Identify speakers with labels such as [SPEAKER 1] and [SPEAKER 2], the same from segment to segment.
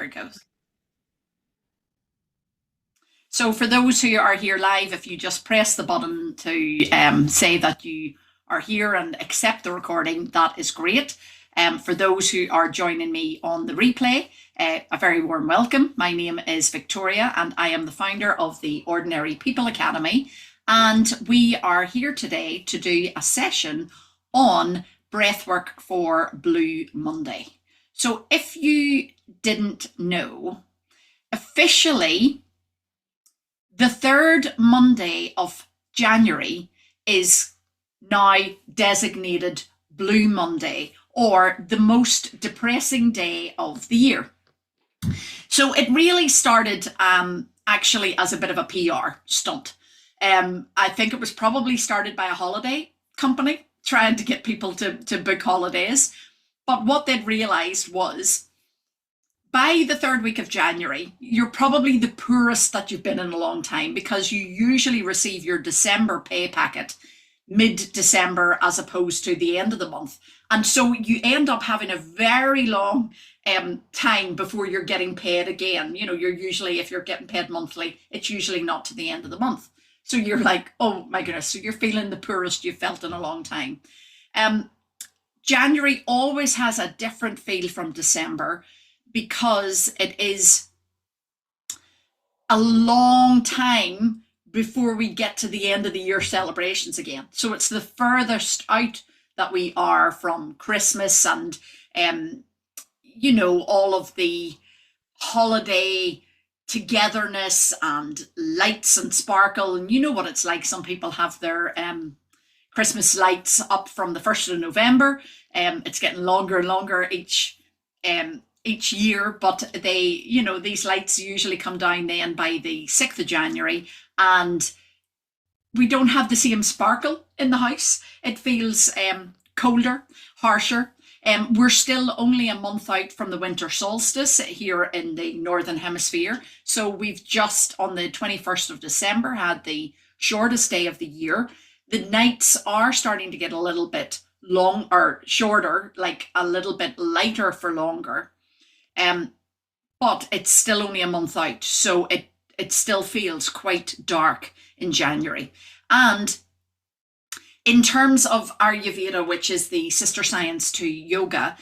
[SPEAKER 1] There it goes. So for those who are here live, if you just press the button to say that you are here and accept the recording, that is great. For those who are joining me on the replay, a very warm welcome. My name is Victoria and I am the founder of the Ordinary People Academy. And we are here today to do a session on breathwork for Blue Monday. So if you didn't know, officially, the third Monday of January is now designated Blue Monday, or the most depressing day of the year. So it really started actually as a bit of a PR stunt. I think it was probably started by a holiday company trying to get people to book holidays. But what they'd realised was by the third week of January, you're probably the poorest that you've been in a long time, because you usually receive your December pay packet mid-December as opposed to the end of the month. And so you end up having a very long time before you're getting paid again. You know, you're usually, if you're getting paid monthly, it's usually not to the end of the month. So you're like, oh my goodness, so you're feeling the poorest you've felt in a long time. January always has a different feel from December, because it is a long time before we get to the end of the year celebrations again. So it's the furthest out that we are from Christmas and, you know, all of the holiday togetherness and lights and sparkle. And you know what it's like. Some people have their Christmas lights up from the 1st of November. It's getting longer and longer each year, but they, you know, these lights usually come down then by the 6th of January, and we don't have the same sparkle in the house. It feels colder, harsher. We're still only a month out from the winter solstice here in the Northern Hemisphere. So we've just on the 21st of December had the shortest day of the year. The nights are starting to get a little bit long or shorter, like a little bit lighter for longer. But it's still only a month out, so it still feels quite dark in January. And in terms of Ayurveda, which is the sister science to yoga,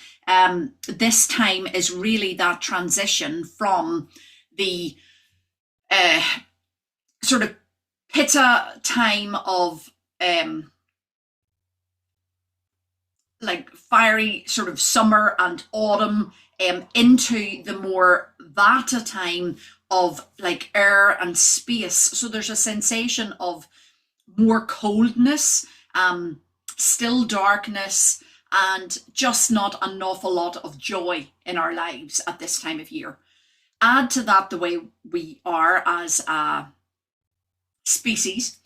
[SPEAKER 1] this time is really that transition from the sort of pitta time of like fiery sort of summer and autumn, into the more vata time of like air and space. So there's a sensation of more coldness, still darkness, and just not an awful lot of joy in our lives at this time of year. Add to that the way we are as a species.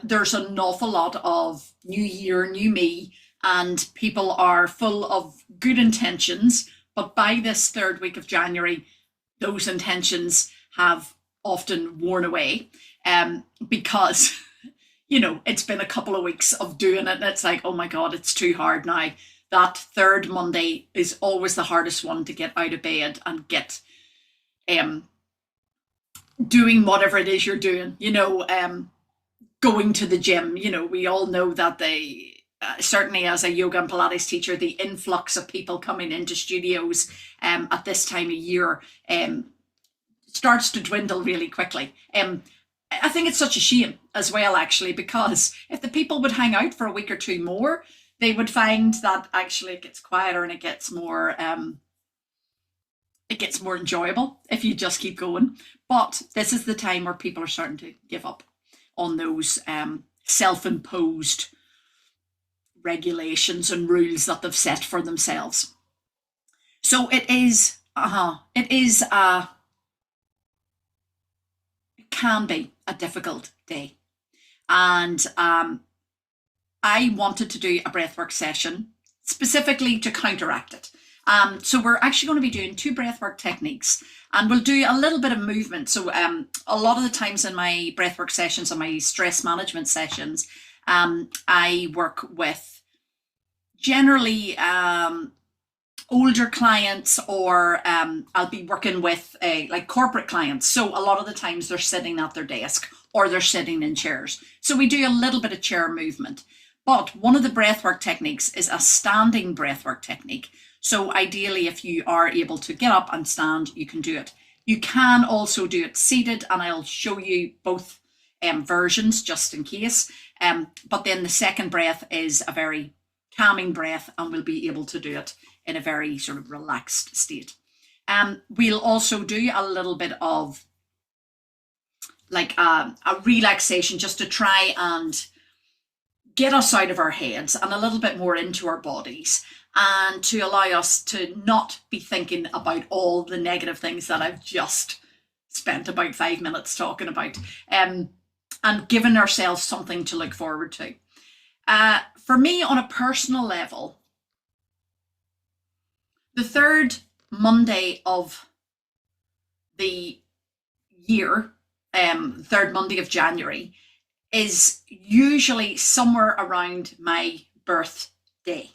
[SPEAKER 1] There's an awful lot of new year, new me, and people are full of good intentions. But by this third week of January, those intentions have often worn away, because, you know, it's been a couple of weeks of doing it and it's like, oh my God, it's too hard now. That third Monday is always the hardest one to get out of bed and get doing whatever it is you're doing, you know, going to the gym. You know, we all know that certainly as a yoga and Pilates teacher, the influx of people coming into studios at this time of year starts to dwindle really quickly. I think it's such a shame as well, actually, because if the people would hang out for a week or two more, they would find that actually it gets quieter and it gets more enjoyable if you just keep going. But this is the time where people are starting to give up on those self-imposed regulations and rules that they've set for themselves. So it can be a difficult day. And I wanted to do a breathwork session specifically to counteract it. So we're actually going to be doing 2 breathwork techniques, and we'll do a little bit of movement. So a lot of the times in my breathwork sessions and my stress management sessions, I work with generally older clients, or I'll be working with like corporate clients. So a lot of the times they're sitting at their desk or they're sitting in chairs. So we do a little bit of chair movement. But one of the breathwork techniques is a standing breathwork technique. So ideally, if you are able to get up and stand, you can do it. You can also do it seated, and I'll show you both versions just in case. But then the second breath is a very calming breath, and we'll be able to do it in a very sort of relaxed state. We'll also do a little bit of like a relaxation just to try and get us out of our heads and a little bit more into our bodies, and to allow us to not be thinking about all the negative things that I've just spent about 5 minutes talking about, and giving ourselves something to look forward to. For me, on a personal level, the third Monday of the year, third Monday of January, is usually somewhere around my birthday.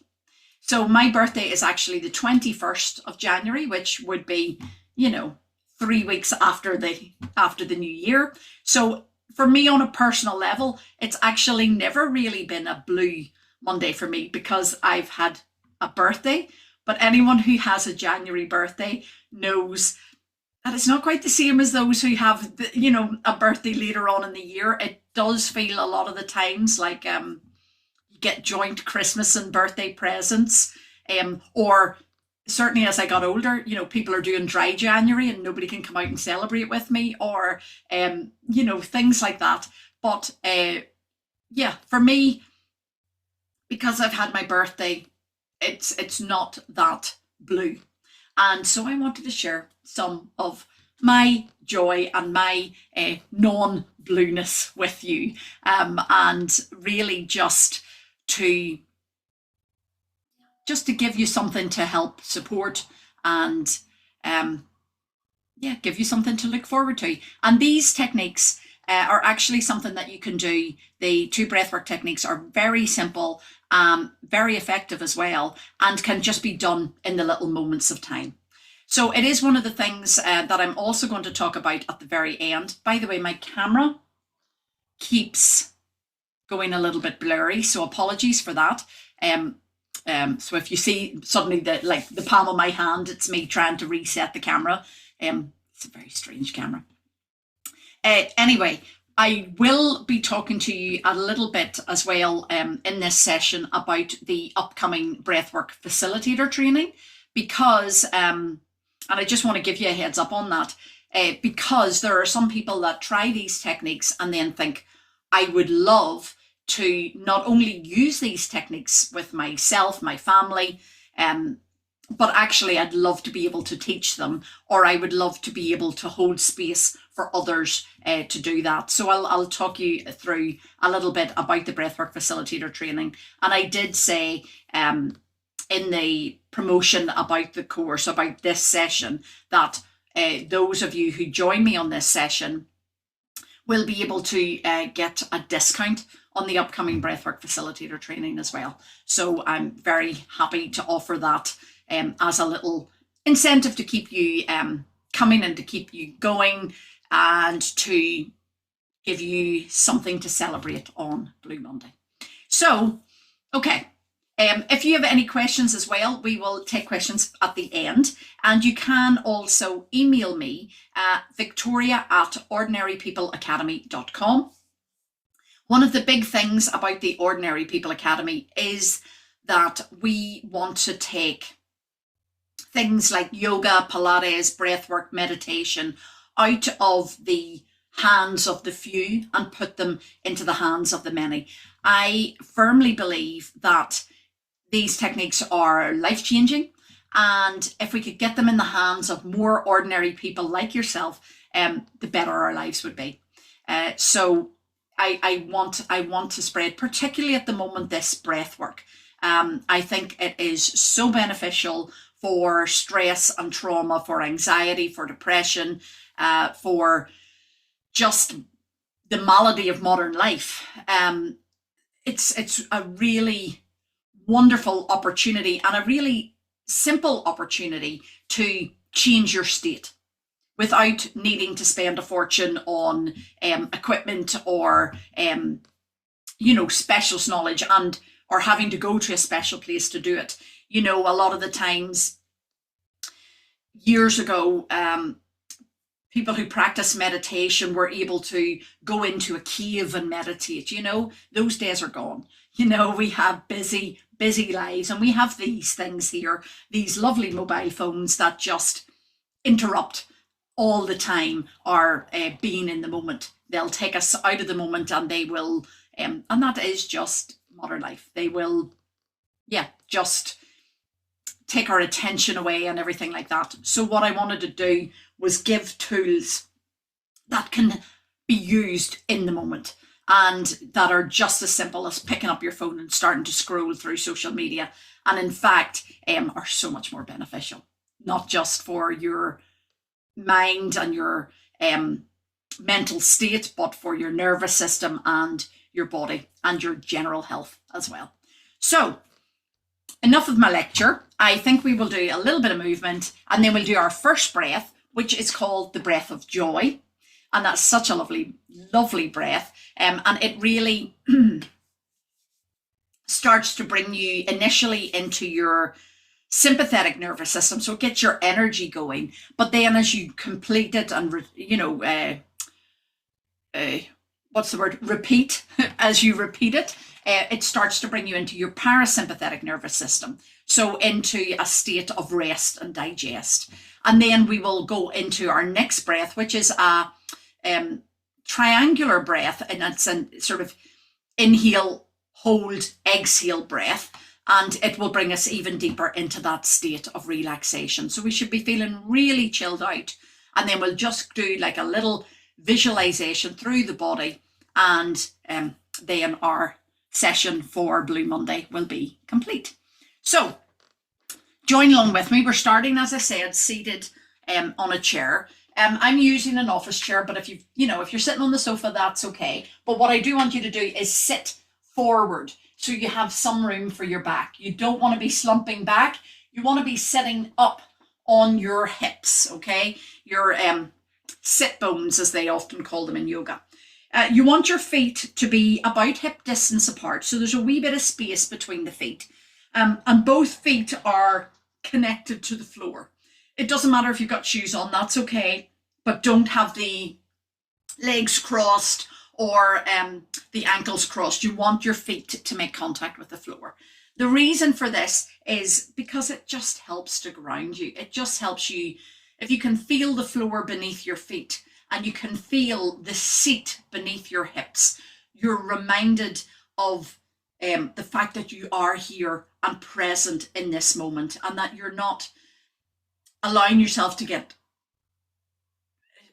[SPEAKER 1] So my birthday is actually the 21st of January, which would be, 3 weeks after the new year. So for me, on a personal level, it's actually never really been a blue Monday for me because I've had a birthday. But anyone who has a January birthday knows that it's not quite the same as those who have, a birthday later on in the year. It does feel a lot of the times like you get joint Christmas and birthday presents, or certainly as I got older, people are doing dry January and nobody can come out and celebrate with me, or things like that. But for me, because I've had my birthday, it's not that blue. And so I wanted to share some of my joy and my non-blueness with you, and really just to give you something to help support and give you something to look forward to. And these techniques are actually something that you can do. The 2 breathwork techniques are very simple, very effective as well, and can just be done in the little moments of time. So it is one of the things that I'm also going to talk about at the very end. By the way, my camera keeps going a little bit blurry, so apologies for that. So if you see suddenly the palm of my hand, it's me trying to reset the camera. It's a very strange camera. Anyway, I will be talking to you a little bit as well in this session about the upcoming Breathwork Facilitator training, because, and I just want to give you a heads up on that, because there are some people that try these techniques and then think, I would love to not only use these techniques with myself, my family, but actually I'd love to be able to teach them, or I would love to be able to hold space for others to do that. So I'll talk you through a little bit about the Breathwork Facilitator training. And I did say in the promotion about the course, about this session, that those of you who join me on this session will be able to get a discount on the upcoming Breathwork Facilitator training as well. So I'm very happy to offer that as a little incentive to keep you coming and to keep you going, and to give you something to celebrate on Blue Monday. So, okay. If you have any questions as well, we will take questions at the end. And you can also email me at victoria@ordinarypeopleacademy.com. One of the big things about the Ordinary People Academy is that we want to take things like yoga, Pilates, breathwork, meditation out of the hands of the few and put them into the hands of the many. I firmly believe that these techniques are life-changing, and if we could get them in the hands of more ordinary people like yourself, the better our lives would be. So I want to spread, particularly at the moment, this breath work. I think it is so beneficial for stress and trauma, for anxiety, for depression, for just the malady of modern life. It's a really wonderful opportunity and a really simple opportunity to change your state without needing to spend a fortune on equipment or specialist knowledge, and or having to go to a special place to do it. A lot of the times, years ago, people who practice meditation were able to go into a cave and meditate. Those days are gone. We have busy lives, and we have these things here, these lovely mobile phones that just interrupt all the time our being in the moment. They'll take us out of the moment, and they will, and that is just modern life. They will, just take our attention away and everything like that. So what I wanted to do was give tools that can be used in the moment, and that are just as simple as picking up your phone and starting to scroll through social media, and in fact are so much more beneficial, not just for your mind and your mental state, but for your nervous system and your body and your general health as well. So enough of my lecture. I think we will do a little bit of movement, and then we'll do our first breath, which is called the breath of joy. And that's such a lovely breath. And it really starts to bring you initially into your sympathetic nervous system. So it gets your energy going. But then as you complete it and, repeat, as you repeat it, it starts to bring you into your parasympathetic nervous system. So into a state of rest and digest. And then we will go into our next breath, which is a triangular breath, and it's a sort of inhale, hold, exhale breath, and it will bring us even deeper into that state of relaxation. So we should be feeling really chilled out, and then we'll just do like a little visualization through the body, and then our session for Blue Monday will be complete. So join along with me. We're starting, as I said, seated on a chair. I'm using an office chair, but if you're sitting on the sofa, that's okay. But what I do want you to do is sit forward, so you have some room for your back. You don't want to be slumping back. You want to be sitting up on your hips, okay? Your sit bones, as they often call them in yoga. You want your feet to be about hip distance apart, so there's a wee bit of space between the feet. And both feet are connected to the floor. It doesn't matter if you've got shoes on, that's okay, but don't have the legs crossed or the ankles crossed. You want your feet to make contact with the floor. The reason for this is because it just helps to ground you. It just helps you, if you can feel the floor beneath your feet and you can feel the seat beneath your hips, you're reminded of the fact that you are here and present in this moment, and that you're not allowing yourself to get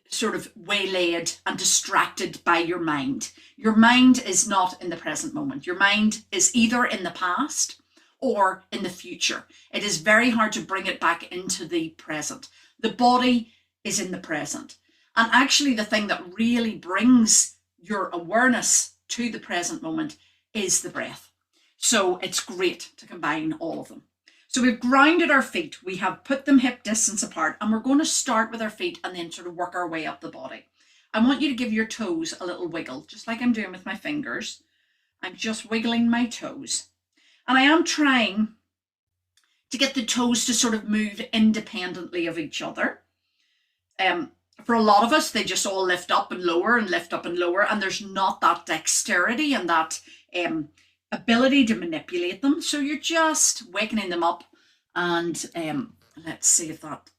[SPEAKER 1] sort of waylaid and distracted by your mind. Your mind is not in the present moment. Your mind is either in the past or in the future. It is very hard to bring it back into the present. The body is in the present. And actually the thing that really brings your awareness to the present moment is the breath. So it's great to combine all of them. So we've grounded our feet, we have put them hip distance apart, and we're going to start with our feet and then sort of work our way up the body. I want you to give your toes a little wiggle, just like I'm doing with my fingers. I'm just wiggling my toes. And I am trying to get the toes to sort of move independently of each other. For a lot of us, they just all lift up and lower and lift up and lower, and there's not that dexterity and that ability to manipulate them. So you're just wakening them up, and let's see if that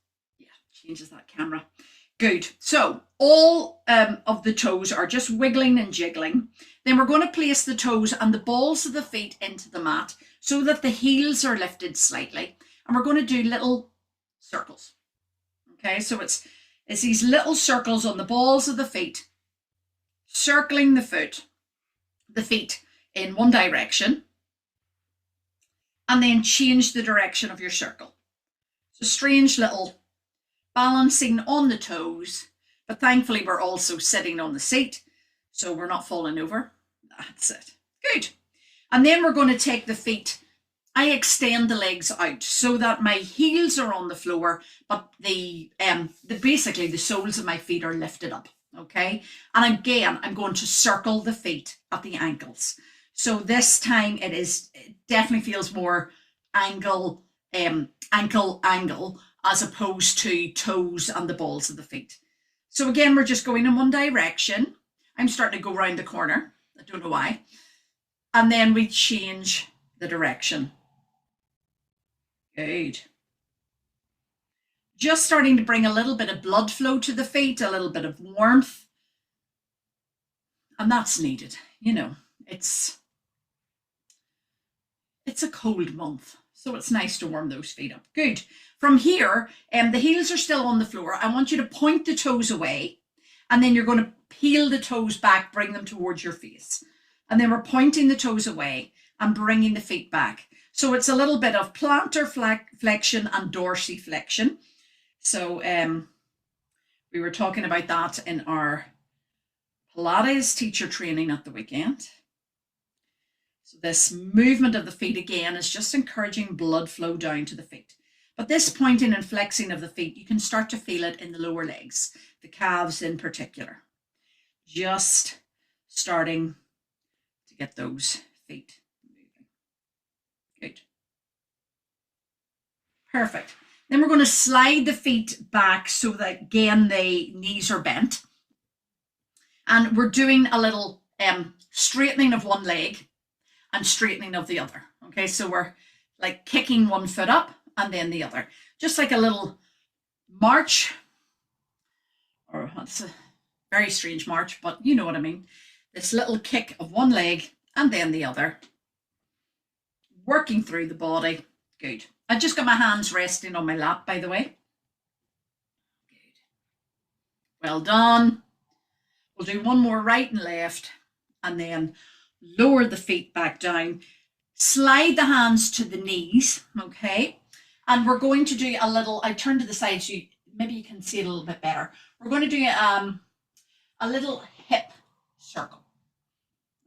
[SPEAKER 1] changes that camera. Good. So all of the toes are just wiggling and jiggling. Then we're going to place the toes and the balls of the feet into the mat so that the heels are lifted slightly, and we're going to do little circles. Okay, so it's these little circles on the balls of the feet, circling the feet in one direction, and then change the direction of your circle. So strange little balancing on the toes, but thankfully we're also sitting on the seat, so we're not falling over. That's it. Good. And then we're going to take the feet I extend the legs out so that my heels are on the floor, but basically the soles of my feet are lifted up. Okay. And again, I'm going to circle the feet at the ankles. So this time it definitely feels more ankle as opposed to toes and the balls of the feet. So again, we're just going in one direction. I'm starting to go around the corner. I don't know why. And then we change the direction. Good. Just starting to bring a little bit of blood flow to the feet, a little bit of warmth. And that's needed. You know, it's a cold month, so it's nice to warm those feet up. Good. From here, the heels are still on the floor. I want you to point the toes away, and then you're going to peel the toes back, bring them towards your face. And then we're pointing the toes away and bringing the feet back. So it's a little bit of plantar flexion and dorsiflexion. So we were talking about that in our Pilates teacher training at the weekend. So this movement of the feet again is just encouraging blood flow down to the feet. But this pointing and flexing of the feet, you can start to feel it in the lower legs, the calves in particular. Just starting to get those feet moving. Good. Perfect. Then we're going to slide the feet back so that again the knees are bent. And we're doing a little straightening of one leg and straightening of the other. Okay, so we're like kicking one foot up and then the other. Just like a little march, or that's a very strange march, but you know what I mean. This little kick of one leg and then the other. Working through the body. Good. I just got my hands resting on my lap, by the way. Good. Well done. We'll do one more right and left, and then lower the feet back down. Slide the hands to the knees, okay? And we're going to do a little, I turn to the side so maybe you can see it a little bit better. We're going to do a little hip circle,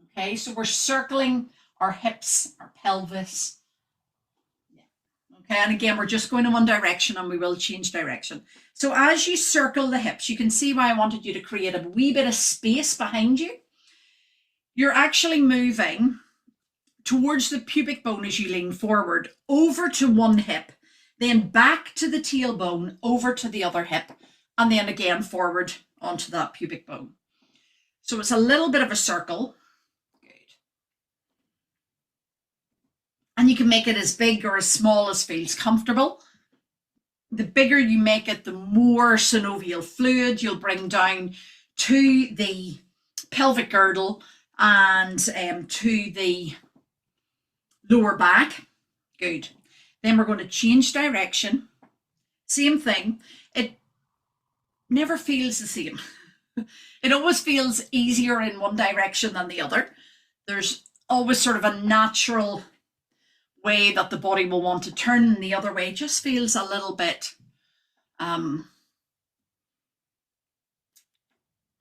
[SPEAKER 1] okay? So we're circling our hips, our pelvis. Okay, and again, we're just going in one direction and we will change direction. So as you circle the hips, you can see why I wanted you to create a wee bit of space behind you. You're actually moving towards the pubic bone as you lean forward, over to one hip, then back to the tailbone, over to the other hip, and then again forward onto that pubic bone. So it's a little bit of a circle. And you can make it as big or as small as feels comfortable. The bigger you make it, the more synovial fluid you'll bring down to the pelvic girdle and to the lower back. Good. Then we're going to change direction. Same thing. It never feels the same. It always feels easier in one direction than the other. There's always sort of a natural way that the body will want to turn, and the other way just feels a little bit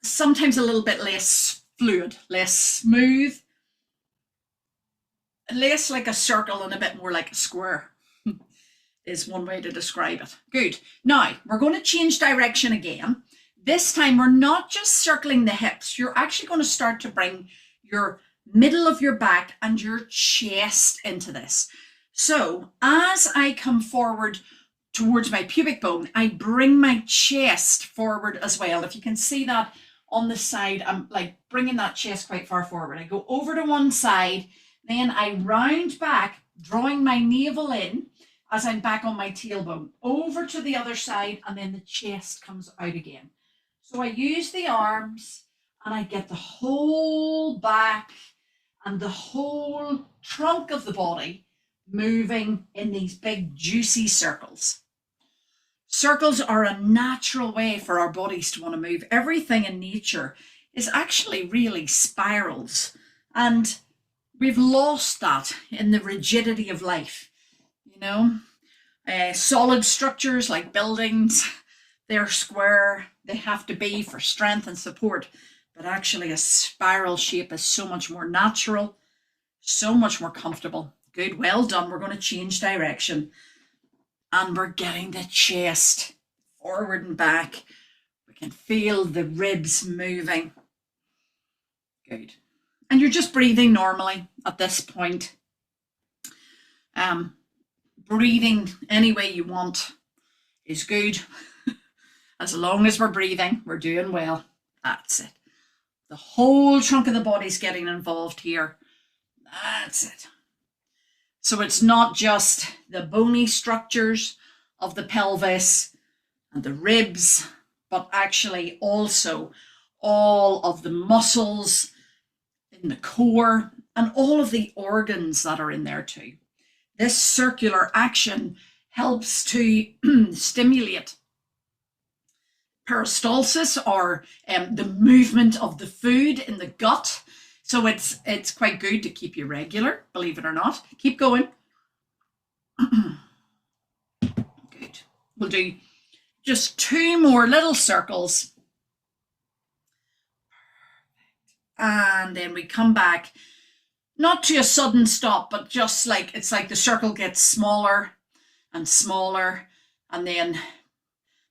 [SPEAKER 1] sometimes a little bit less fluid, less smooth, less like a circle and a bit more like a square is one way to describe it. Good. Now we're going to change direction again. This time we're not just circling the hips, you're actually going to start to bring your middle of your back and your chest into this. So as I come forward towards my pubic bone, I bring my chest forward as well. If you can see that on the side, I'm like bringing that chest quite far forward. I go over to one side, then I round back, drawing my navel in as I'm back on my tailbone, over to the other side, and then the chest comes out again. So I use the arms and I get the whole back and the whole trunk of the body moving in these big juicy circles. Circles are a natural way for our bodies to want to move. Everything in nature is actually really spirals, and we've lost that in the rigidity of life. You know, solid structures like buildings, they're square, they have to be for strength and support. But actually a spiral shape is so much more natural, so much more comfortable. Good, well done. We're going to change direction. And we're getting the chest forward and back. We can feel the ribs moving. Good. And you're just breathing normally at this point. Breathing any way you want is good. As long as we're breathing, we're doing well. That's it. The whole trunk of the body's getting involved here. That's it. So it's not just the bony structures of the pelvis and the ribs, but actually also all of the muscles in the core and all of the organs that are in there too. This circular action helps to stimulate peristalsis, or the movement of the food in the gut. So it's quite good to keep you regular, believe it or not. Keep going. Good. We'll do just 2 more little circles. And then we come back, not to a sudden stop, but just like, it's like the circle gets smaller and smaller. And then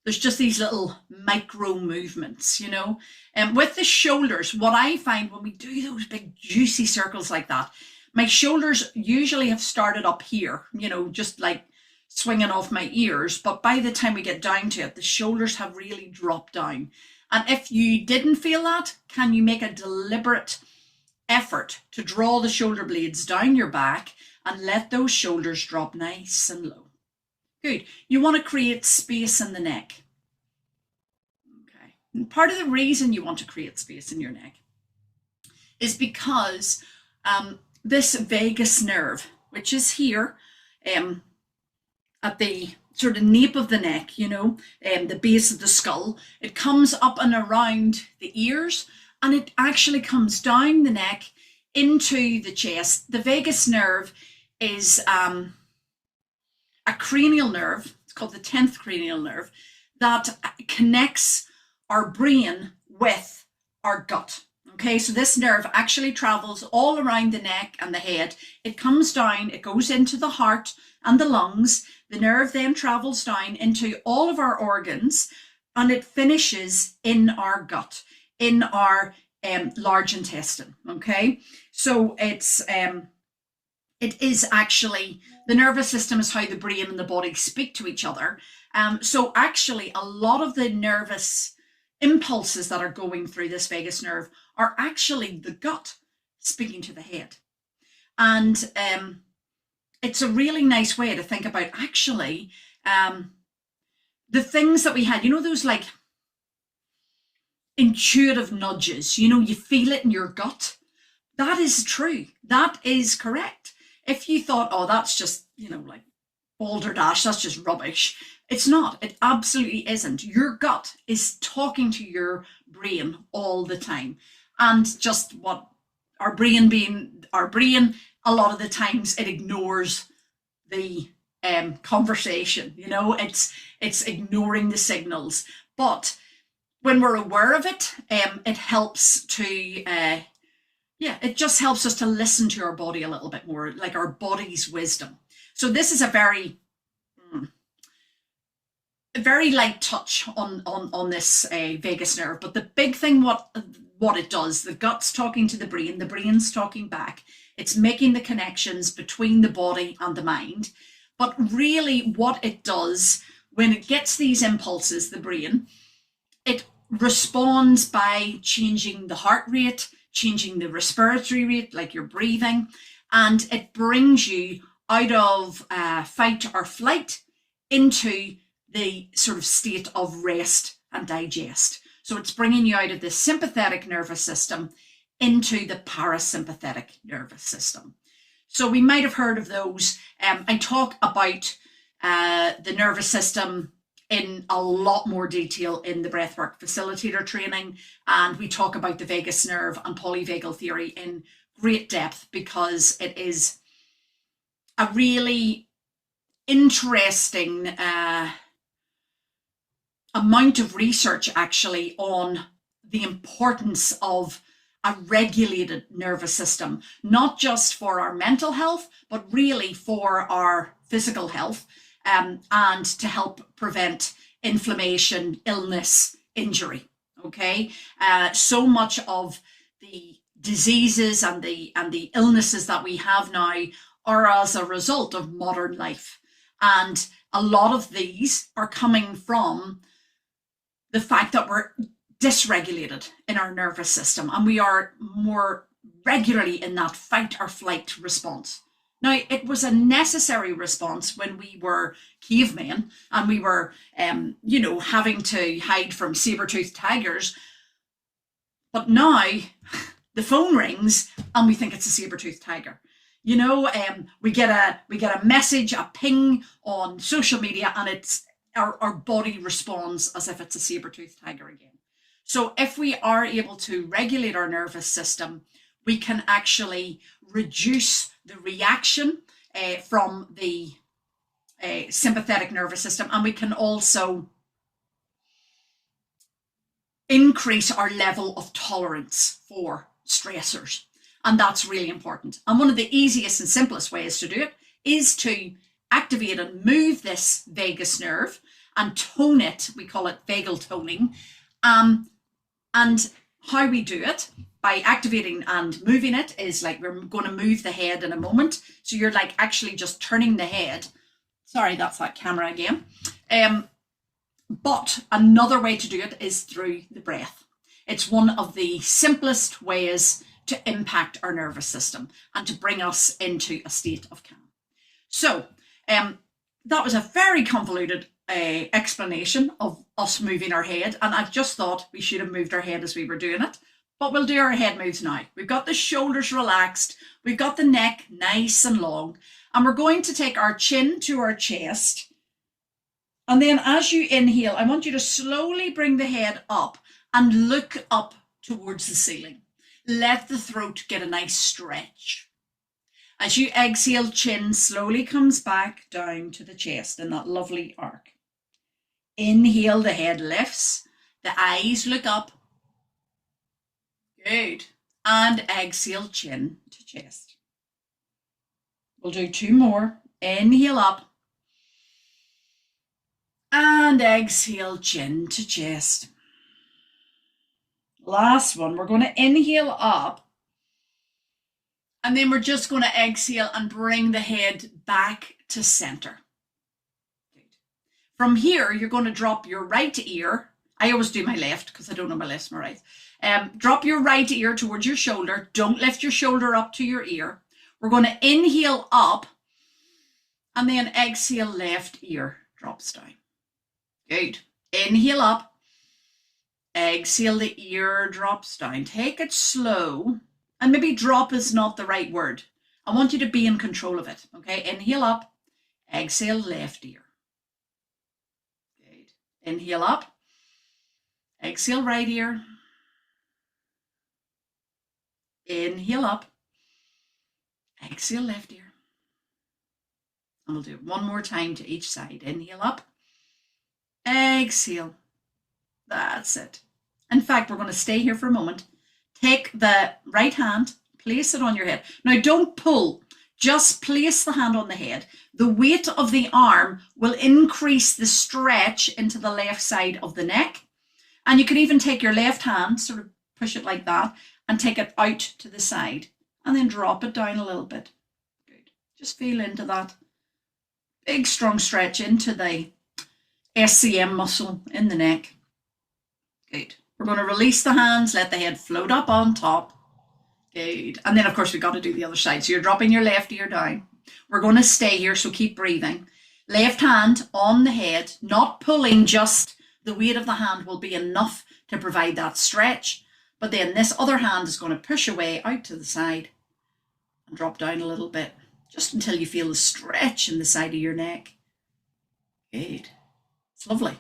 [SPEAKER 1] there's just these little micro movements, you know. And with the shoulders, what I find when we do those big juicy circles like that, my shoulders usually have started up here, you know, just like swinging off my ears. But by the time we get down to it, the shoulders have really dropped down. And if you didn't feel that, can you make a deliberate effort to draw the shoulder blades down your back and let those shoulders drop nice and low? Good. You want to create space in the neck. Okay. And part of the reason you want to create space in your neck is because this vagus nerve, which is here at the sort of nape of the neck, you know, the base of the skull, it comes up and around the ears, and it actually comes down the neck into the chest. The vagus nerve is a cranial nerve, it's called the 10th cranial nerve, that connects our brain with our gut. Okay, so this nerve actually travels all around the neck and the head. It comes down, it goes into the heart and the lungs. The nerve then travels down into all of our organs, and it finishes in our gut, in our large intestine. Okay, so it is actually, the nervous system is how the brain and the body speak to each other. So actually a lot of the nervous impulses that are going through this vagus nerve are actually the gut speaking to the head. And it's a really nice way to think about actually the things that we had, you know, those like intuitive nudges, you know, you feel it in your gut. That is true. That is correct. If you thought, oh, that's just, you know, like balderdash, that's just rubbish. It's not. It absolutely isn't. Your gut is talking to your brain all the time. And just what our brain being our brain, a lot of the times it ignores the conversation, you know, it's ignoring the signals. But when we're aware of it, it helps to it just helps us to listen to our body a little bit more, like our body's wisdom. So this is a very light touch on this vagus nerve. But the big thing, what it does, the gut's talking to the brain's talking back. It's making the connections between the body and the mind. But really what it does when it gets these impulses, the brain, it responds by changing the heart rate, changing the respiratory rate, like your breathing, and it brings you out of fight or flight into the sort of state of rest and digest. So it's bringing you out of the sympathetic nervous system into the parasympathetic nervous system. So we might have heard of those. I talk about the nervous system in a lot more detail in the Breathwork facilitator training, and we talk about the vagus nerve and polyvagal theory in great depth because it is a really interesting amount of research actually on the importance of a regulated nervous system, not just for our mental health, but really for our physical health, and to help prevent inflammation, illness, injury. Okay, so much of the diseases and the illnesses that we have now are as a result of modern life, and a lot of these are coming from the fact that we're dysregulated in our nervous system, and we are more regularly in that fight or flight response. Now, it was a necessary response when we were cavemen and we were, having to hide from saber-toothed tigers. But now the phone rings and we think it's a saber-toothed tiger. We get a message, a ping on social media, and it's our body responds as if it's a saber-toothed tiger again. So if we are able to regulate our nervous system, we can actually reduce the reaction from the sympathetic nervous system, and we can also increase our level of tolerance for stressors. And that's really important. And one of the easiest and simplest ways to do it is to activate and move this vagus nerve and tone it. We call it vagal toning. And how we do it by activating and moving it is like we're going to move the head in a moment. So you're like actually just turning the head. Sorry, that's that camera again. But another way to do it is through the breath. It's one of the simplest ways to impact our nervous system and to bring us into a state of calm. So that was a very convoluted explanation of us moving our head, and I've just thought we should have moved our head as we were doing it, but we'll do our head moves now. We've got the shoulders relaxed, we've got the neck nice and long, and we're going to take our chin to our chest, and then as you inhale, I want you to slowly bring the head up and look up towards the ceiling. Let the throat get a nice stretch. As you exhale, chin slowly comes back down to the chest in that lovely arc. Inhale, the head lifts, the eyes look up. Good. And exhale, chin to chest. We'll do two more. Inhale up. And exhale, chin to chest. Last one, we're going to inhale up. And then we're just going to exhale and bring the head back to center. From here, you're going to drop your right ear. I always do my left because I don't know my left and my right. Drop your right ear towards your shoulder. Don't lift your shoulder up to your ear. We're going to inhale up and then exhale, left ear drops down. Good. Inhale up. Exhale, the ear drops down. Take it slow. And maybe drop is not the right word. I want you to be in control of it. Okay. Inhale up. Exhale, left ear. Inhale up, exhale right ear, inhale up, exhale left ear. And we'll do it one more time to each side. Inhale up, exhale. That's it. In fact, we're going to stay here for a moment. Take the right hand, place it on your head. Now don't pull. Just place the hand on the head. The weight of the arm will increase the stretch into the left side of the neck. And you can even take your left hand, sort of push it like that, and take it out to the side. And then drop it down a little bit. Good. Just feel into that big, strong stretch into the SCM muscle in the neck. Good. We're going to release the hands, let the head float up on top. Good. And then, of course, we've got to do the other side. So you're dropping your left ear down. We're going to stay here, so keep breathing. Left hand on the head, not pulling, just the weight of the hand will be enough to provide that stretch. But then this other hand is going to push away out to the side and drop down a little bit, just until you feel the stretch in the side of your neck. Good. It's lovely.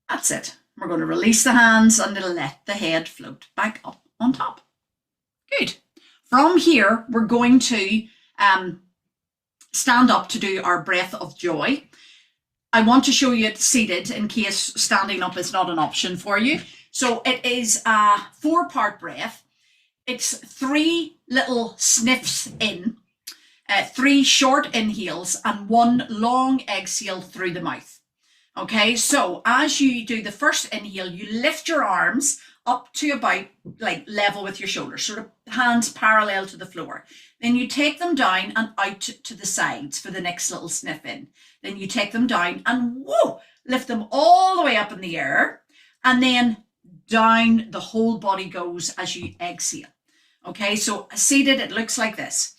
[SPEAKER 1] That's it. We're going to release the hands and let the head float back up on top. Good. From here, we're going to stand up to do our breath of joy. I want to show you it seated in case standing up is not an option for you. So it is a 4-part breath. It's 3 little sniffs in, 3 short inhales and 1 long exhale through the mouth. Okay, so as you do the first inhale, you lift your arms up to about like level with your shoulders, sort of hands parallel to the floor. Then you take them down and out to the sides for the next little sniff in. Then you take them down and whoa, lift them all the way up in the air, and then down the whole body goes as you exhale. Okay, so seated, it looks like this.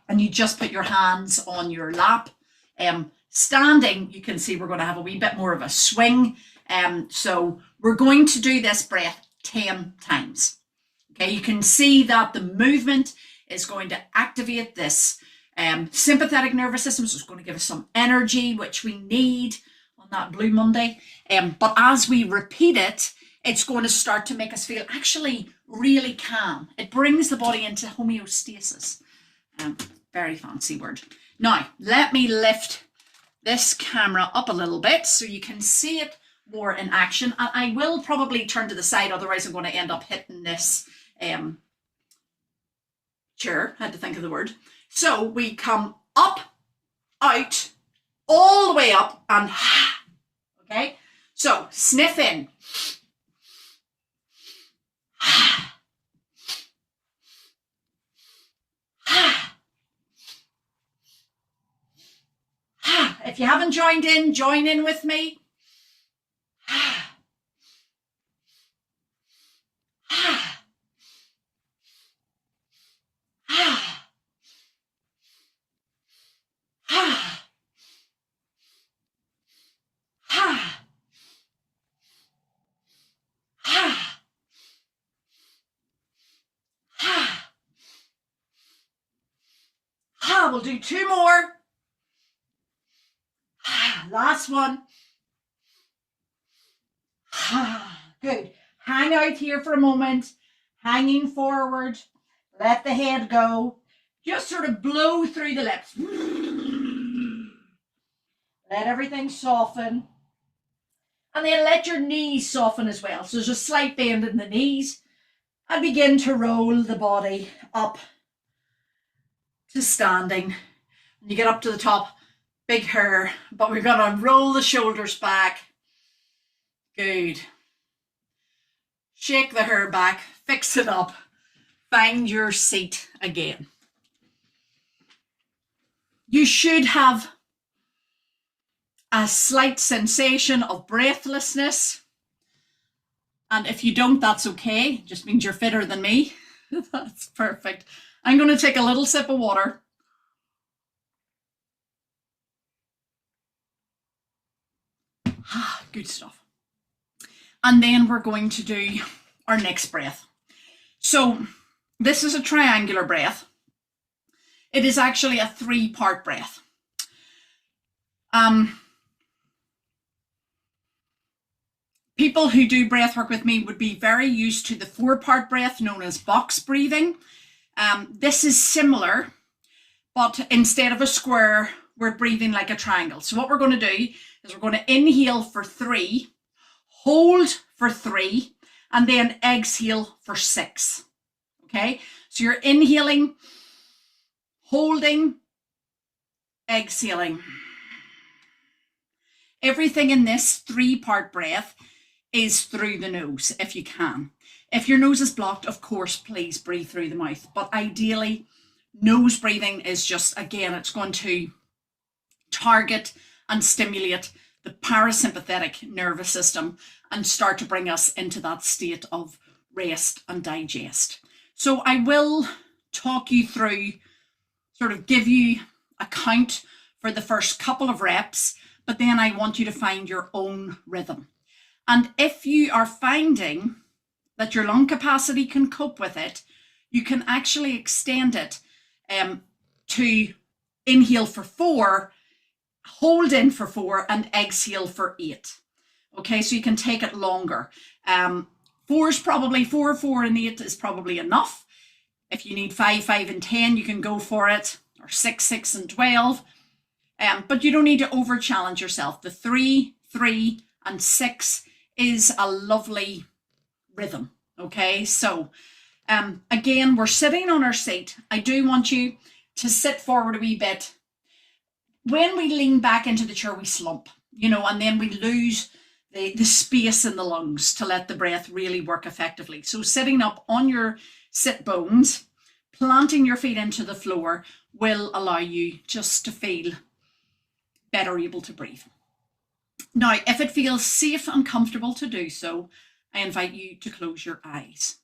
[SPEAKER 1] And you just put your hands on your lap. Standing, you can see we're going to have a wee bit more of a swing. So we're going to do this breath 10 times. Okay, you can see that the movement is going to activate this sympathetic nervous system. So it's going to give us some energy, which we need on that Blue Monday. But as we repeat it, it's going to start to make us feel actually really calm. It brings the body into homeostasis. Very fancy word. Now, let me lift this camera up a little bit so you can see it more in action. And I will probably turn to the side, otherwise I'm going to end up hitting this chair. I had to think of the word. So we come up, out, all the way up, and okay? So sniff in. If you haven't joined in, join in with me. We'll do 2 more. Last one. Good. Hang out here for a moment, hanging forward. Let the head go. Just sort of blow through the lips. Let everything soften. And then let your knees soften as well. So there's a slight bend in the knees. And begin to roll the body up to standing. When you get up to the top, big hair, but we're going to roll the shoulders back. Good. Shake the hair back, fix it up, find your seat again. You should have a slight sensation of breathlessness. And if you don't, that's okay. It just means you're fitter than me. That's perfect. I'm going to take a little sip of water. Good stuff. And then we're going to do our next breath. So this is a triangular breath. It is actually a 3-part breath. People who do breath work with me would be very used to the 4-part breath known as box breathing. This is similar, but instead of a square, we're breathing like a triangle. So what we're going to do is we're going to inhale for 3, hold for 3, and then exhale for 6. Okay, so you're inhaling, holding, exhaling. Everything in this 3-part breath is through the nose if you can. If your nose is blocked, of course, please breathe through the mouth. But ideally, nose breathing is just, again, it's going to target and stimulate the parasympathetic nervous system and start to bring us into that state of rest and digest. So I will talk you through, sort of give you a count for the first couple of reps, but then I want you to find your own rhythm. And if you are finding that your lung capacity can cope with it, you can actually extend it to inhale for 4, hold in for 4, and exhale for 8. Okay, so you can take it longer. 4 is probably 4, 4 and 8 is probably enough. If you need 5, 5, and 10, you can go for it, or 6, 6, and 12. But you don't need to over challenge yourself. The 3, 3, and 6 is a lovely rhythm. Okay, so again, we're sitting on our seat. I do want you to sit forward a wee bit. When we lean back into the chair, we slump, and then we lose the space in the lungs to let the breath really work effectively. So sitting up on your sit bones, planting your feet into the floor will allow you just to feel better able to breathe. Now, if it feels safe and comfortable to do so, I invite you to close your eyes.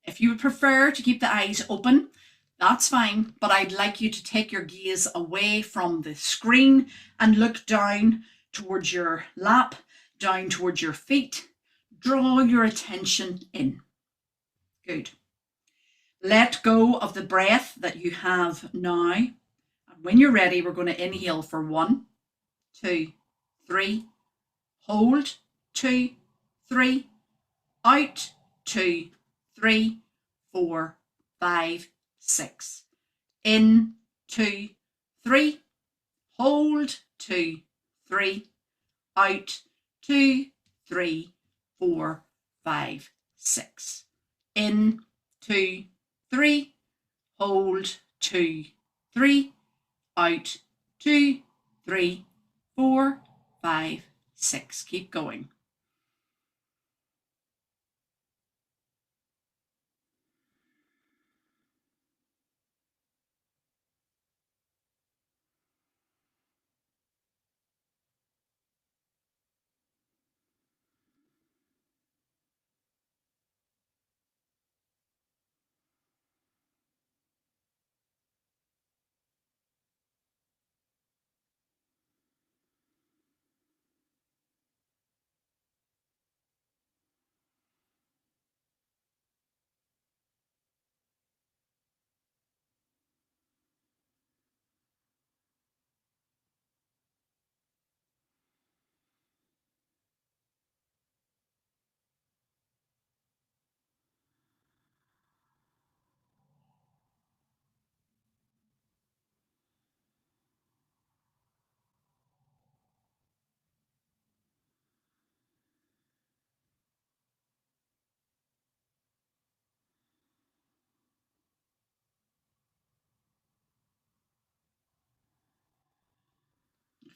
[SPEAKER 1] If you would prefer to keep the eyes open, that's fine, but I'd like you to take your gaze away from the screen and look down towards your lap, down towards your feet. Draw your attention in. Good. Let go of the breath that you have now. And when you're ready, we're going to inhale for 1, 2, 3. Hold, 2, 3. Out, 2, 3, 4, 5, 6. In, 2, 3. Hold, 2, 3. Out, 2, 3, 4, 5, 6. In, 2, 3. Hold, 2, 3. Out, 2, 3, 4, 5, 6. Keep going.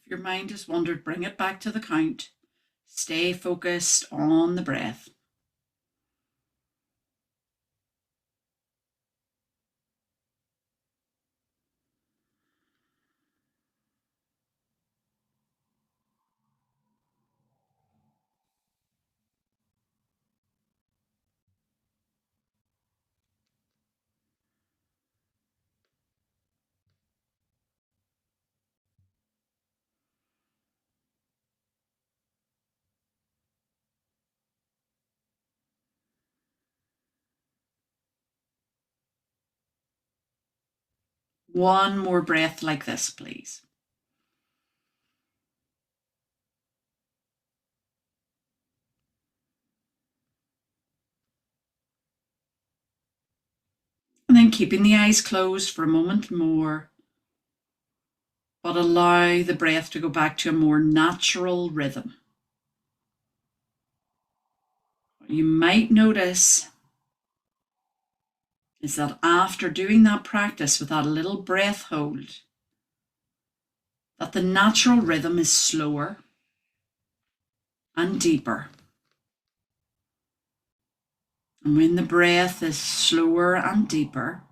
[SPEAKER 1] If your mind has wandered, bring it back to the count. Stay focused on the breath. One more breath like this, please. And then keeping the eyes closed for a moment more, but allow the breath to go back to a more natural rhythm. What you might notice is that after doing that practice with that little breath hold, that the natural rhythm is slower and deeper. And when the breath is slower and deeper,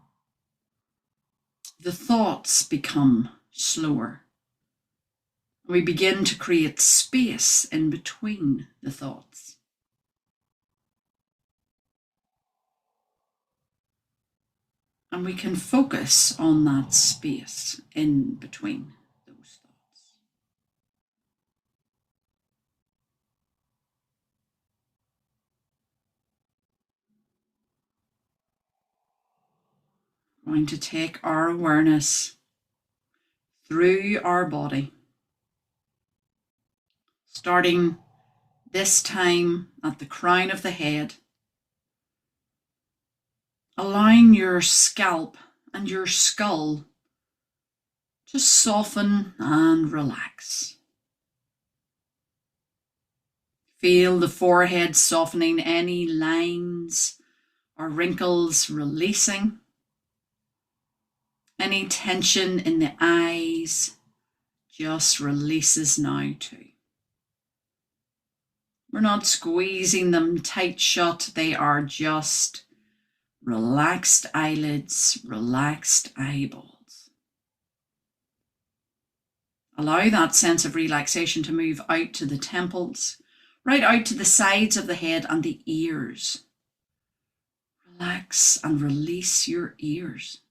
[SPEAKER 1] the thoughts become slower. We begin to create space in between the thoughts. And we can focus on that space in between those thoughts. We're going to take our awareness through our body, starting this time at the crown of the head, allowing your scalp and your skull to soften and relax. Feel the forehead softening, any lines or wrinkles releasing. Any tension in the eyes just releases now too. We're not squeezing them tight shut. They are just relaxed eyelids, relaxed eyeballs. Allow that sense of relaxation to move out to the temples, right out to the sides of the head and the ears. Relax and release your ears.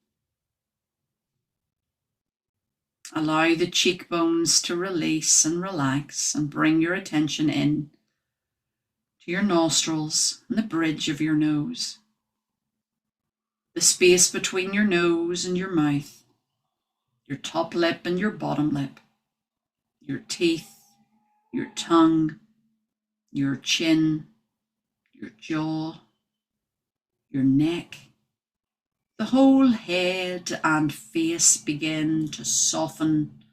[SPEAKER 1] Allow the cheekbones to release and relax, and bring your attention in to your nostrils and the bridge of your nose, the space between your nose and your mouth, your top lip and your bottom lip, your teeth, your tongue, your chin, your jaw, your neck. The whole head and face begin to soften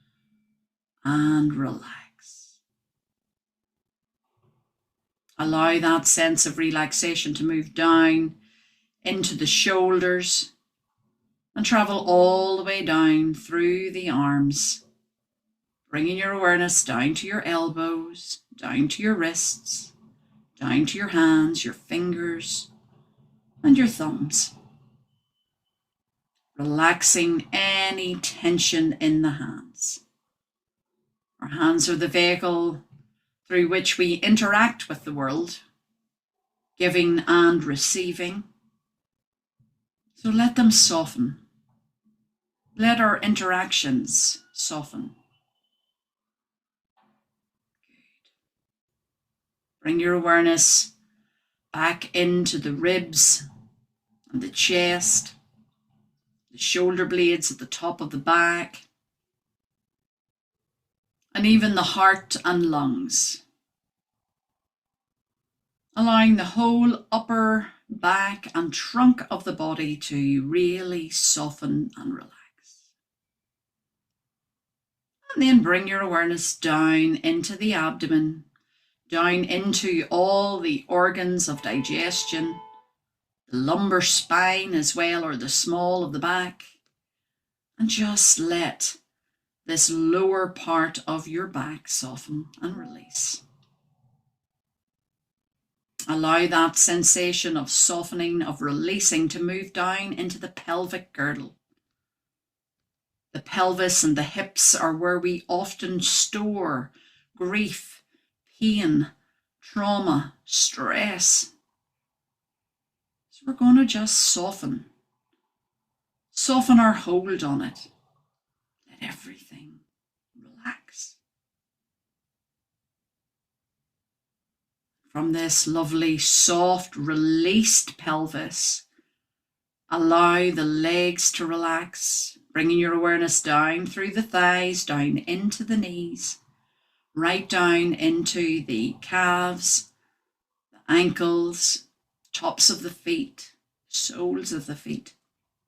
[SPEAKER 1] and relax. Allow that sense of relaxation to move down into the shoulders and travel all the way down through the arms, bringing your awareness down to your elbows, down to your wrists, down to your hands, your fingers, and your thumbs. Relaxing any tension in the hands. Our hands are the vehicle through which we interact with the world, giving and receiving. So let them soften. Let our interactions soften. Good. Bring your awareness back into the ribs and the chest, the shoulder blades at the top of the back, and even the heart and lungs. Allowing the whole upper back and trunk of the body to really soften and relax. And then bring your awareness down into the abdomen, down into all the organs of digestion, the lumbar spine as well, or the small of the back, and just let this lower part of your back soften and release. Allow that sensation of softening, of releasing, to move down into the pelvic girdle. The pelvis and the hips are where we often store grief, pain, trauma, stress. So we're going to just soften our hold on it. Let everything relax. From this lovely, soft, released pelvis, allow the legs to relax, bringing your awareness down through the thighs, down into the knees, right down into the calves, the ankles, tops of the feet, soles of the feet,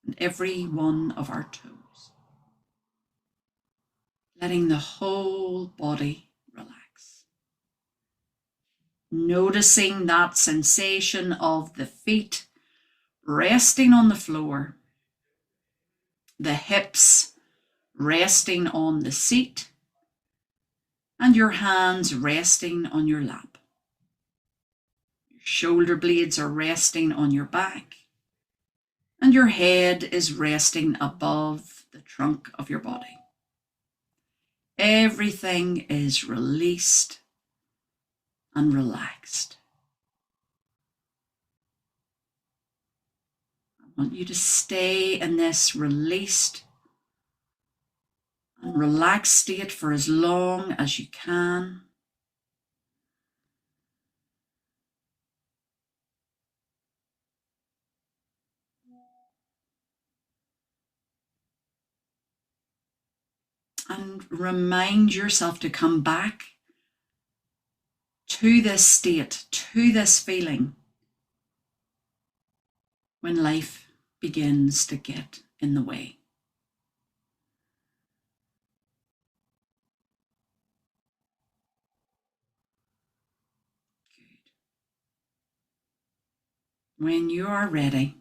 [SPEAKER 1] and every one of our toes. Letting the whole body relax. Noticing that sensation of the feet resting on the floor, the hips resting on the seat, and your hands resting on your lap. Your shoulder blades are resting on your back, and your head is resting above the trunk of your body. Everything is released and relaxed. I want you to stay in this released and relaxed state for as long as you can. And remind yourself to come back to this state, to this feeling, when life begins to get in the way. Good. When you are ready,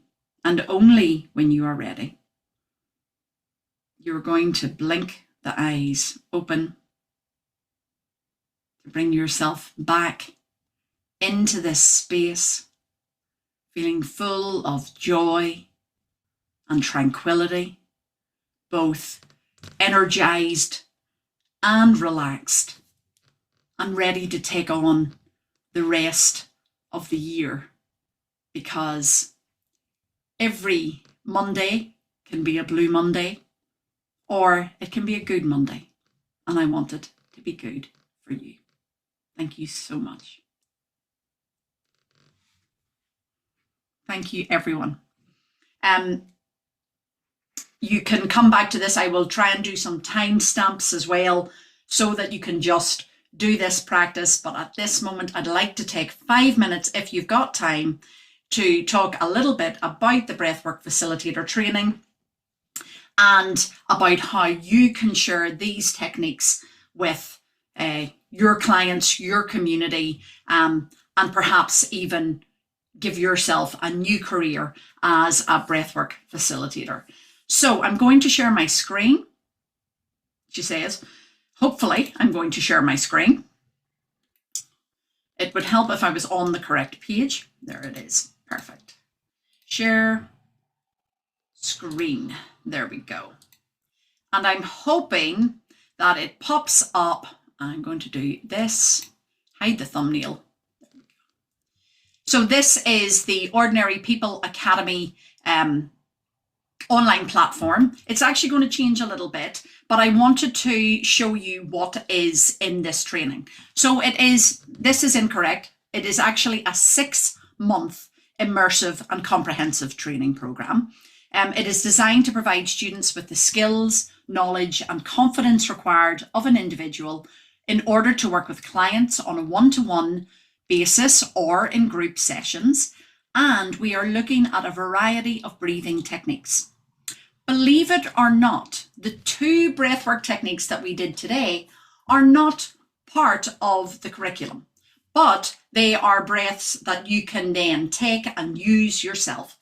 [SPEAKER 1] and only when you are ready, you're going to blink the eyes open to bring yourself back into this space, feeling full of joy and tranquility, both energized and relaxed, and ready to take on the rest of the year, because every Monday can be a blue Monday, or it can be a good Monday, and I want it to be good for you. Thank you so much. Thank you, everyone. You can come back to this. I will try and do some timestamps as well so that you can just do this practice. But at this moment, I'd like to take 5 minutes, if you've got time, to talk a little bit about the Breathwork Facilitator training and about how you can share these techniques with your clients, your community, and perhaps even give yourself a new career as a breathwork facilitator. So I'm going to share my screen. She says, hopefully I'm going to share my screen. It would help if I was on the correct page. There it is. Perfect. Share screen. There we go. And I'm hoping that it pops up. I'm going to do this, hide the thumbnail. There we go. So this is the Ordinary People Academy online platform. It's actually going to change a little bit, but I wanted to show you what is in this training. So this is incorrect. It is actually a 6-month immersive and comprehensive training program. It is designed to provide students with the skills, knowledge, and confidence required of an individual in order to work with clients on a one-to-one basis or in group sessions. And we are looking at a variety of breathing techniques. Believe it or not, the 2 breathwork techniques that we did today are not part of the curriculum, but they are breaths that you can then take and use yourself.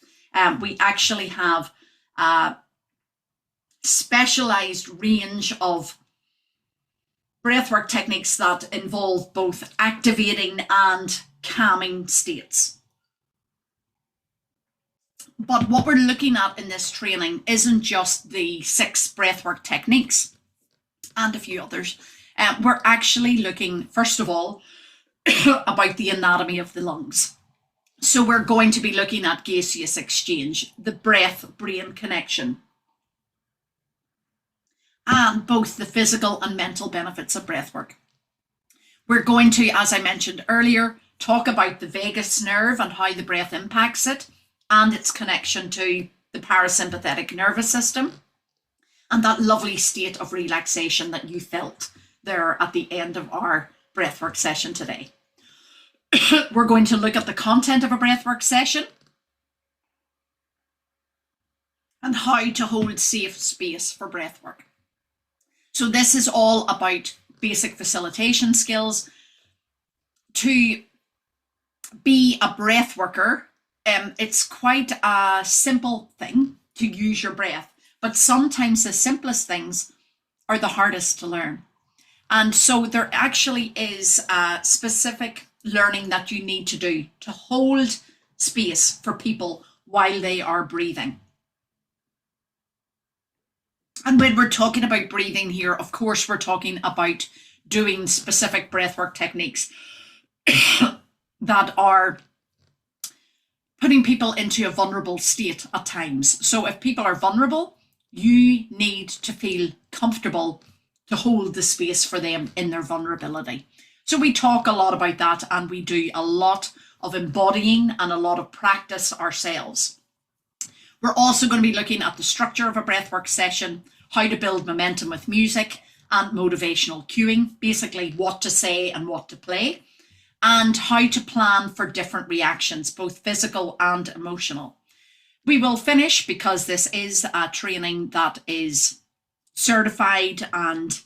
[SPEAKER 1] We actually have a specialized range of breathwork techniques that involve both activating and calming states. But what we're looking at in this training isn't just the 6 breathwork techniques and a few others. We're actually looking, first of all, about the anatomy of the lungs. So we're going to be looking at gaseous exchange, the breath-brain connection, and both the physical and mental benefits of breathwork. We're going to, as I mentioned earlier, talk about the vagus nerve and how the breath impacts it and its connection to the parasympathetic nervous system and that lovely state of relaxation that you felt there at the end of our breathwork session today. We're going to look at the content of a breathwork session and how to hold safe space for breathwork. So this is all about basic facilitation skills. To be a breath worker, it's quite a simple thing to use your breath, but sometimes the simplest things are the hardest to learn. And so there actually is a specific learning that you need to do to hold space for people while they are breathing. And when we're talking about breathing here, of course, we're talking about doing specific breathwork techniques that are putting people into a vulnerable state at times. So if people are vulnerable, you need to feel comfortable to hold the space for them in their vulnerability. So we talk a lot about that, and we do a lot of embodying and a lot of practice ourselves. We're also going to be looking at the structure of a breathwork session, how to build momentum with music and motivational cueing, basically what to say and what to play, and how to plan for different reactions, both physical and emotional. We will finish, because this is a training that is certified and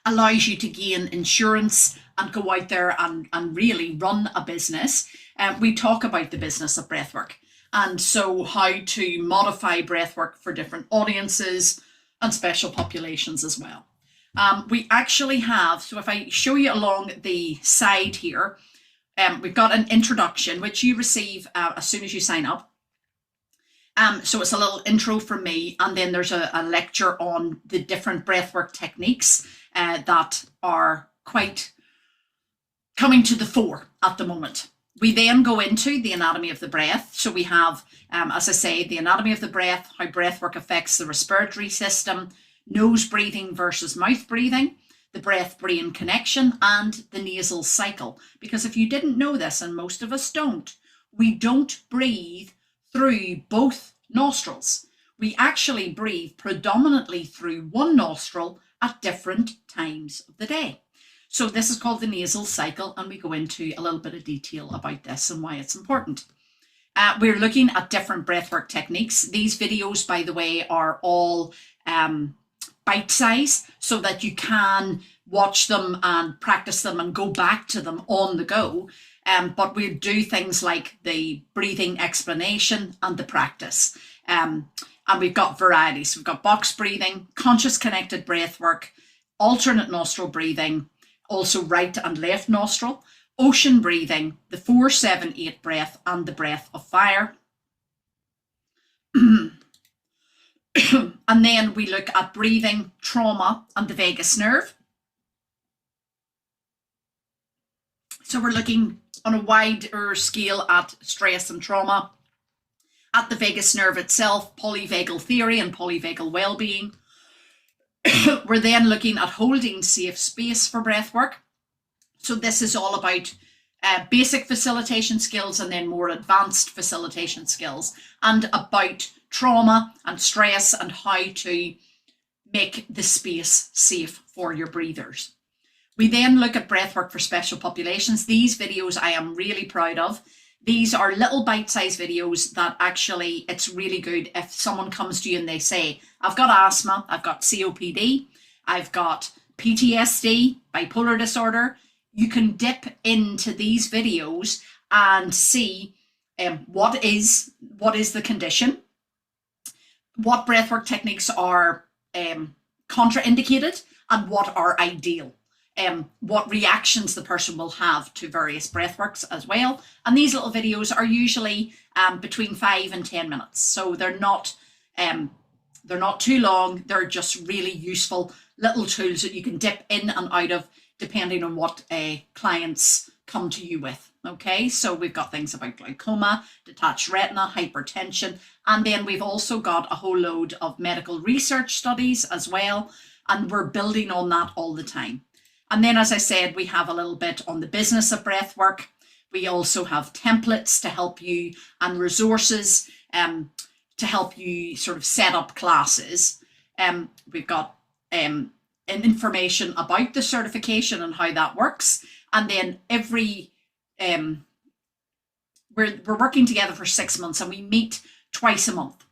[SPEAKER 1] allows you to gain insurance and go out there and really run a business. We talk about the business of breathwork, and so how to modify breathwork for different audiences and special populations as well. We actually have, so if I show you along the side here, we've got an introduction which you receive as soon as you sign up. So it's a little intro from me, and then there's a lecture on the different breathwork techniques that are quite coming to the fore at the moment. We then go into the anatomy of the breath. So we have, as I say, the anatomy of the breath, how breathwork affects the respiratory system, nose breathing versus mouth breathing, the breath-brain connection, and the nasal cycle. Because if you didn't know this, and most of us don't, we don't breathe through both nostrils. We actually breathe predominantly through one nostril at different times of the day. So this is called the nasal cycle, and we go into a little bit of detail about this and why it's important. We're looking at different breathwork techniques. These videos, by the way, are all bite size, so that you can watch them and practice them and go back to them on the go. But we do things like the breathing explanation and the practice. And we've got varieties. We've got box breathing, conscious connected breath work, alternate nostril breathing, also right and left nostril, ocean breathing, the 4-7-8 breath, and the breath of fire. And then we look at breathing, trauma, and the vagus nerve. So we're looking on a wider scale at stress and trauma, at the vagus nerve itself, polyvagal theory and polyvagal well-being. We're then looking at holding safe space for breath work. So this is all about basic facilitation skills and then more advanced facilitation skills, and about trauma and stress and how to make the space safe for your breathers. We then look at breathwork for special populations. These videos I am really proud of. These are little bite-sized videos that actually, it's really good if someone comes to you and they say, I've got asthma, I've got COPD, I've got PTSD, bipolar disorder. You can dip into these videos and see what is the condition, what breathwork techniques are contraindicated, and what are ideal. What reactions the person will have to various breathworks as well. And these little videos are usually between 5 and 10 minutes. So they're not too long. They're just really useful little tools that you can dip in and out of depending on what clients come to you with. Okay, so we've got things about glaucoma, detached retina, hypertension, and then we've also got a whole load of medical research studies as well. And we're building on that all the time. And then, as I said, we have a little bit on the business of breath work. We also have templates to help you and resources to help you sort of set up classes. We've got information about the certification and how that works. And then we're working together for 6 months, and we meet twice a month.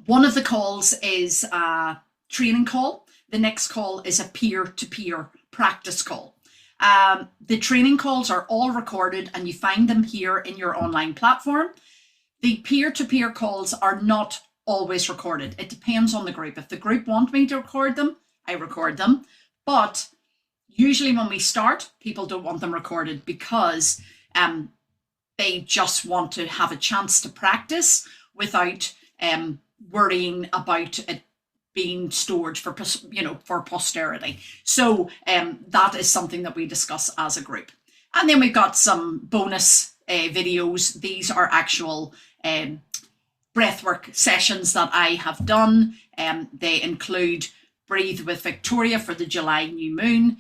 [SPEAKER 1] One of the calls is a training call. The next call is a peer-to-peer practice call. The training calls are all recorded, and you find them here in your online platform. The peer-to-peer calls are not always recorded. It depends on the group. If the group want me to record them, I record them. But usually when we start, people don't want them recorded because they just want to have a chance to practice without worrying about it being stored for posterity. So that is something that we discuss as a group. And then we've got some bonus videos. These are actual breathwork sessions that I have done. They include Breathe with Victoria for the July new moon,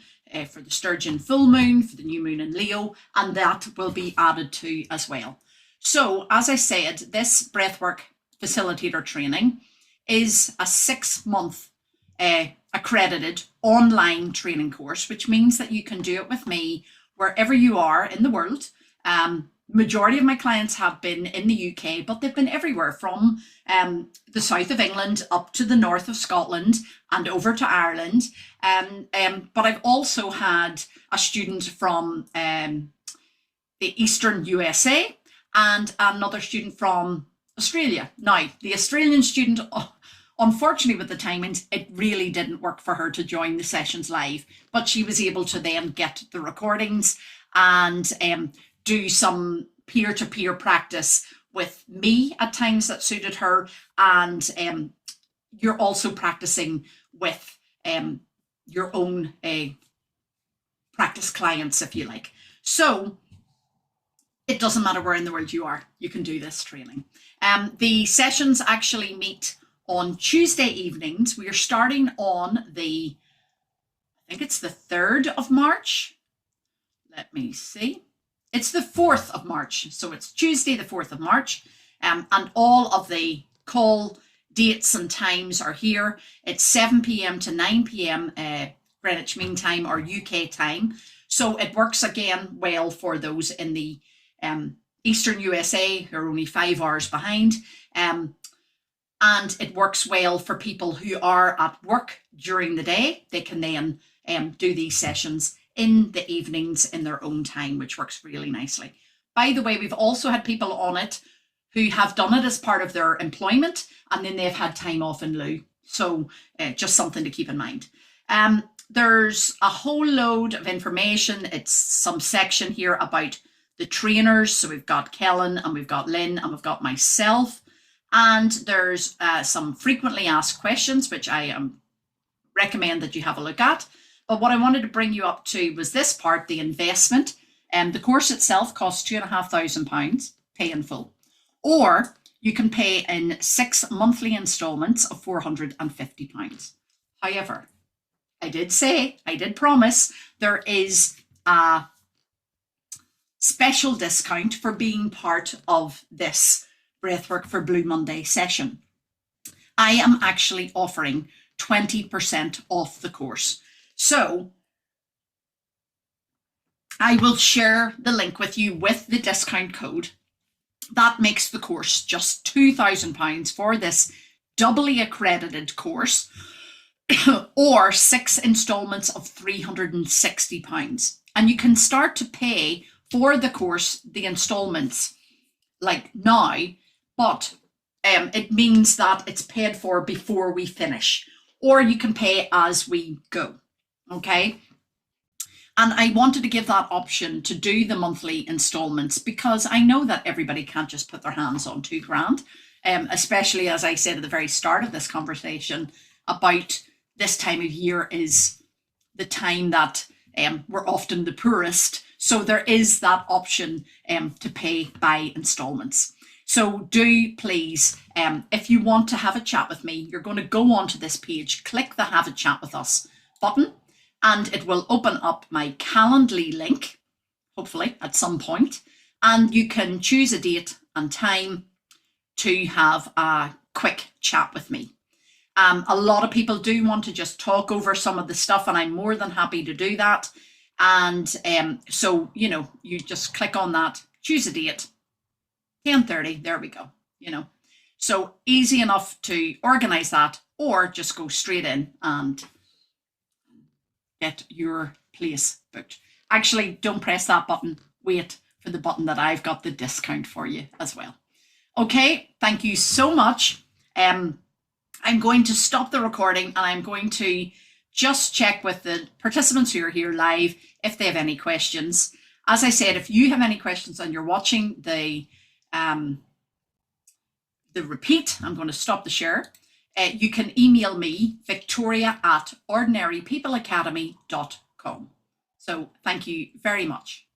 [SPEAKER 1] for the Sturgeon full moon, for the new moon in Leo, and that will be added to as well. So as I said, this breathwork facilitator training is a 6-month accredited online training course, which means that you can do it with me wherever you are in the world. majority of my clients have been in the UK, but they've been everywhere from the south of England up to the north of Scotland and over to Ireland. But I've also had a student from the eastern USA and another student from Australia. Now, the Australian student, unfortunately with the timings, it really didn't work for her to join the sessions live, but she was able to then get the recordings and do some peer-to-peer practice with me at times that suited her. And you're also practicing with your own practice clients, if you like. So it doesn't matter where in the world you are, you can do this training. The sessions actually meet on Tuesday evenings. We are starting on I think it's the 3rd of March. Let me see. It's the 4th of March. So it's Tuesday, the 4th of March. And all of the call dates and times are here. It's 7 p.m. to 9 p.m. Greenwich Mean Time or UK time. So it works again well for those in the Eastern USA who are only 5 hours behind. And it works well for people who are at work during the day. They can then do these sessions in the evenings in their own time, which works really nicely. By the way, we've also had people on it who have done it as part of their employment and then they've had time off in lieu. So just something to keep in mind. There's a whole load of information. It's some section here about the trainers. So we've got Kellen and we've got Lynn and we've got myself. And there's some frequently asked questions, which I recommend that you have a look at. But what I wanted to bring you up to was this part, the investment. The course itself costs £2,500, pay in full. Or you can pay in 6 monthly instalments of £450. However, I did promise, there is a special discount for being part of this Breathwork for Blue Monday session. I am actually offering 20% off the course. So I will share the link with you with the discount code. That makes the course just £2,000 for this doubly accredited course, or 6 installments of £360. And you can start to pay for the course, the installments, like now, but it means that it's paid for before we finish, or you can pay as we go. Okay. And I wanted to give that option to do the monthly installments because I know that everybody can't just put their hands on £2,000, especially as I said at the very start of this conversation about this time of year is the time that we're often the poorest. So there is that option to pay by installments. So do please, if you want to have a chat with me, you're going to go onto this page, click the Have a Chat with Us button, and it will open up my Calendly link, hopefully at some point, and you can choose a date and time to have a quick chat with me. A lot of people do want to just talk over some of the stuff, and I'm more than happy to do that. And so, you know, you just click on that, choose a date, 10:30, there we go, you know. So easy enough to organize that, or just go straight in and get your place booked. Actually, don't press that button. Wait for the button that I've got the discount for you as well. Okay, thank you so much. I'm going to stop the recording and I'm going to just check with the participants who are here live if they have any questions. As I said, if you have any questions and you're watching the repeat, I'm going to stop the share. You can email me, victoria@ordinarypeopleacademy.com. So thank you very much.